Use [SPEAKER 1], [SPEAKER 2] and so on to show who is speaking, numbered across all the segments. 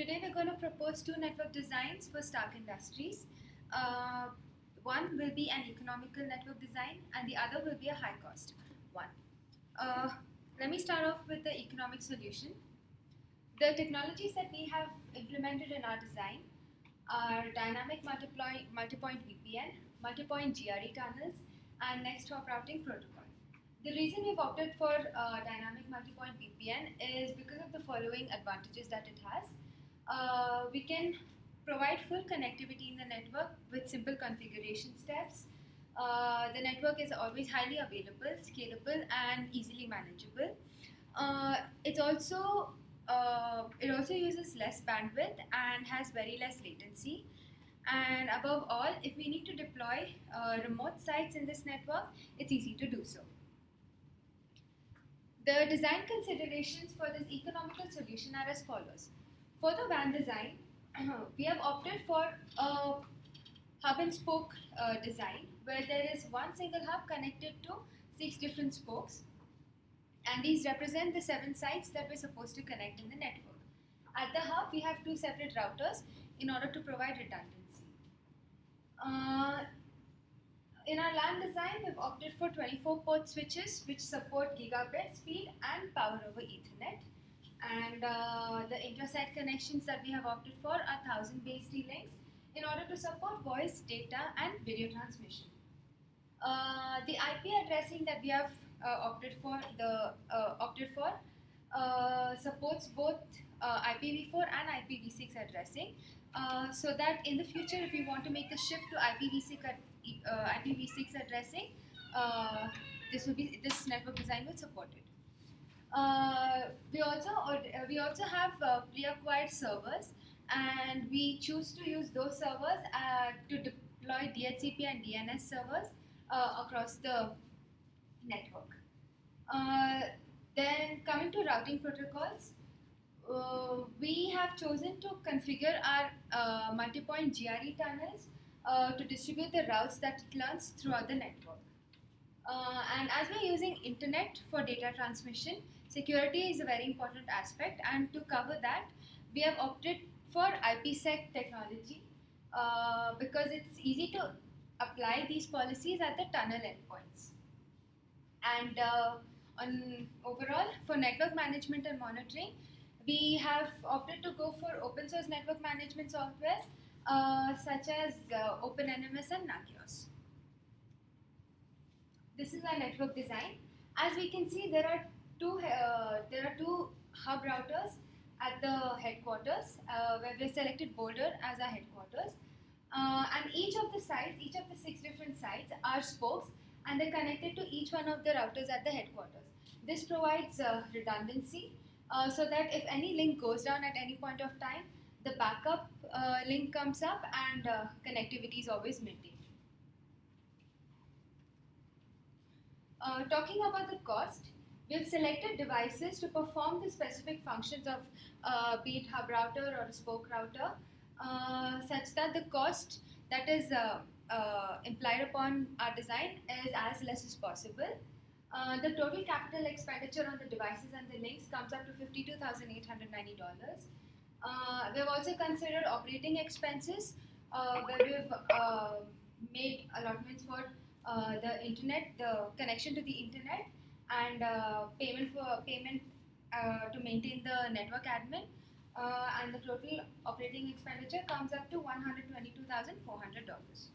[SPEAKER 1] Today we're going to propose two network designs for Stark Industries. One will be an economical network design and the other will be a high cost one. Uh, Let me start off with the economic solution. The technologies that we have implemented in our design are dynamic multipoint VPN, multipoint GRE tunnels, and next hop routing protocol. The reason we've opted for dynamic multipoint VPN is because of the following advantages that it has. We can provide full connectivity in the network with simple configuration steps. The network is always highly available, scalable, and easily manageable. It also uses less bandwidth and has very less latency. And above all, if we need to deploy remote sites in this network, it's easy to do so. The design considerations for this economical solution are as follows. For the WAN design, we have opted for a hub and spoke design where there is one single hub connected to 6 different spokes, and these represent the 7 sites that we're supposed to connect in the network. At the hub, we have 2 separate routers in order to provide redundancy. In our LAN design, we've opted for 24 port switches which support gigabit speed and power over Ethernet. And the intra-site connections that we have opted for are 1000 base T-links in order to support voice, data, and video transmission. The IP addressing that we have opted for supports both IPv4 and IPv6 addressing, so that in the future, if we want to make the shift to IPv6 addressing, this network design will support it. We also have pre-acquired servers, and we choose to use those servers to deploy DHCP and DNS servers across the network. Then coming to routing protocols, we have chosen to configure our multi-point GRE tunnels to distribute the routes that it learns throughout the network. And as we're using internet for data transmission, security is a very important aspect, and to cover that, we have opted for IPsec technology because it's easy to apply these policies at the tunnel endpoints. And overall, for network management and monitoring, we have opted to go for open source network management softwares such as OpenNMS and Nagios. This is our network design. As we can see, there are two hub routers at the headquarters, where we selected Boulder as our headquarters. And each of the 6 different sites are spokes, and they're connected to each one of the routers at the headquarters. This provides redundancy, so that if any link goes down at any point of time, the backup link comes up and connectivity is always maintained. Talking about the cost, we've selected devices to perform the specific functions of be it hub router or a spoke router, such that the cost that is implied upon our design is as less as possible. The total capital expenditure on the devices and the links comes up to $52,890. We've also considered operating expenses, where we've made allotments for the internet, the connection to the internet, and payment to maintain the network admin, and the total operating expenditure comes up to $122,400.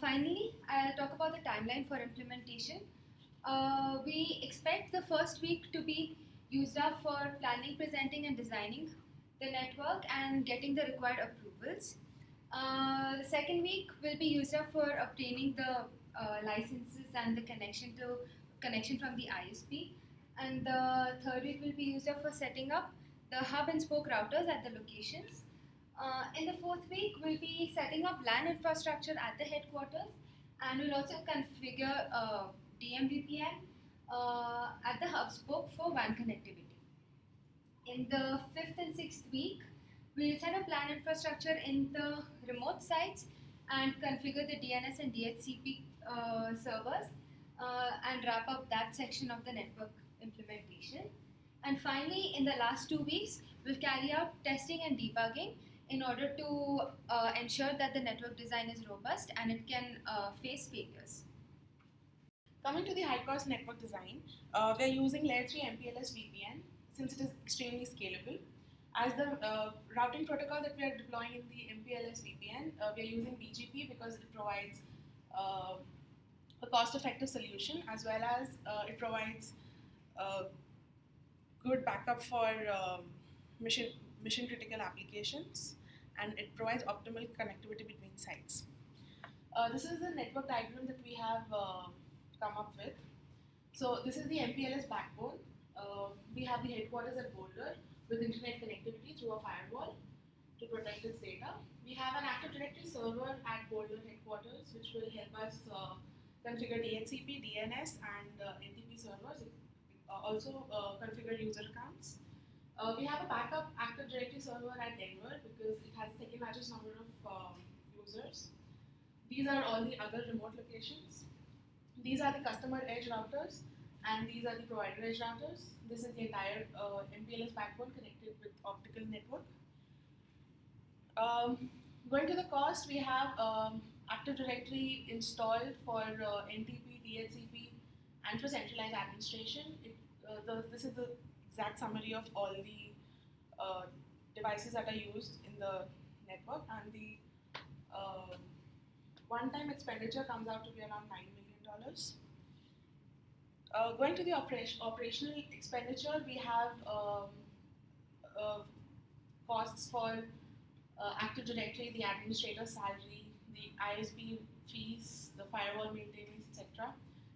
[SPEAKER 1] Finally, I'll talk about the timeline for implementation. We expect the first week to be used up for planning, presenting, and designing the network and getting the required approvals. The second week will be used up for obtaining the licenses and the connection from the ISP. And the third week will be used up for setting up the hub and spoke routers at the locations. In the fourth week, we'll be setting up LAN infrastructure at the headquarters, and we'll also configure DMVPN at the hub spoke for WAN connectivity. In the fifth and sixth week, we'll set up LAN infrastructure in the remote sites and configure the DNS and DHCP servers and wrap up that section of the network implementation. And finally, in the last 2 weeks, will carry out testing and debugging in order to ensure that the network design is robust and it can face failures.
[SPEAKER 2] Coming to the high-cost network design, we are using Layer 3 MPLS VPN since it is extremely scalable. As the routing protocol that we are deploying in the MPLS VPN, we are using BGP because it provides a cost-effective solution, as well as it provides good backup for mission critical applications, and it provides optimal connectivity between sites. This is the network diagram that we have come up with. So this is the MPLS backbone. We have the headquarters at Boulder with internet connectivity through a firewall to protect its data. We have an Active Directory server at Boulder headquarters, which will help us configure DHCP, DNS, and NTP servers. Also configure user accounts. We have a backup Active Directory server at Denver because it has the second largest number of users. These are all the other remote locations. These are the customer edge routers, and these are the provider edge routers. This is the entire MPLS backbone connected with optical network. Going to the cost, we have Active Directory installed for NTP, DHCP, and for centralized administration. This is the exact summary of all the devices that are used in the network, and the one-time expenditure comes out to be around $9 million. Going to the operational expenditure, we have costs for Active Directory, the administrator salary, the ISP fees, the firewall maintenance, etc.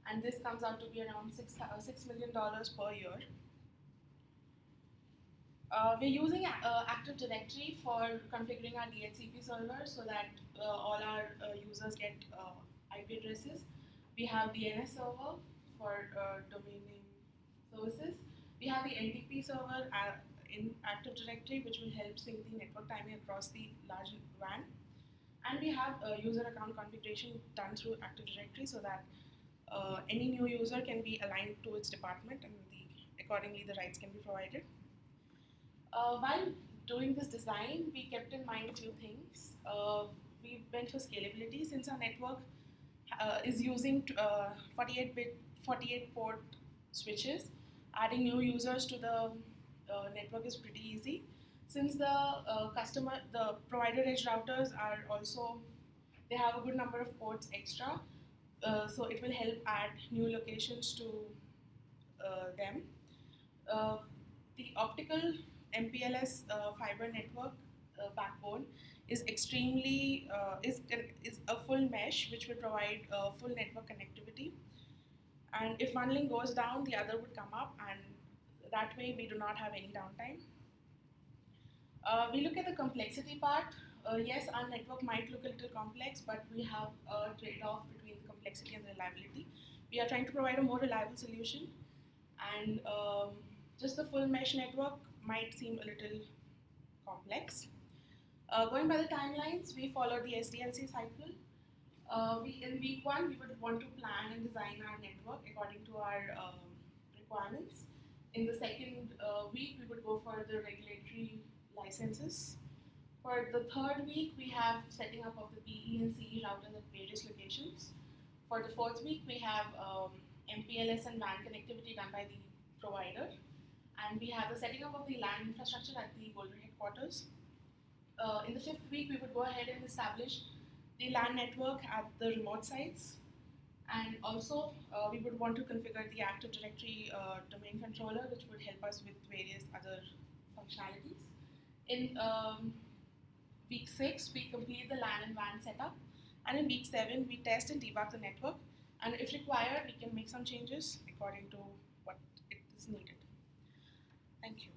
[SPEAKER 2] And this comes out to be around $6 million per year. We're using Active Directory for configuring our DHCP server so that all our users get IP addresses. We have DNS server for domain name services. We have the NTP server in Active Directory, which will help sync the network timing across the large WAN. And we have user account configuration done through Active Directory so that any new user can be aligned to its department, and accordingly the rights can be provided. While doing this design, we kept in mind a few things. We went for scalability since our network is using 48 port switches. Adding new users to the network is pretty easy. Since the provider edge routers are also, they have a good number of ports extra, so it will help add new locations to them. The optical MPLS fiber network backbone is extremely is a full mesh which will provide full network connectivity. And if one link goes down, the other would come up, and that way we do not have any downtime. We look at the complexity part. Yes, our network might look a little complex, but we have a trade-off between the complexity and the reliability. We are trying to provide a more reliable solution, and just the full mesh network might seem a little complex. Going by the timelines, we follow the SDLC cycle. In week 1, we would want to plan and design our network according to our requirements. In the second week, we would go for the regulatory licenses. For the third week, we have setting up of the PE and CE routers at various locations. For the fourth week, we have MPLS and WAN connectivity done by the provider. And we have the setting up of the LAN infrastructure at the Boulder headquarters. In the fifth week, we would go ahead and establish the LAN network at the remote sites. And also, we would want to configure the Active Directory domain controller, which would help us with various other functionalities. In week 6, we complete the LAN and WAN setup. And in week 7, we test and debug the network. And if required, we can make some changes according to what it is needed. Thank you.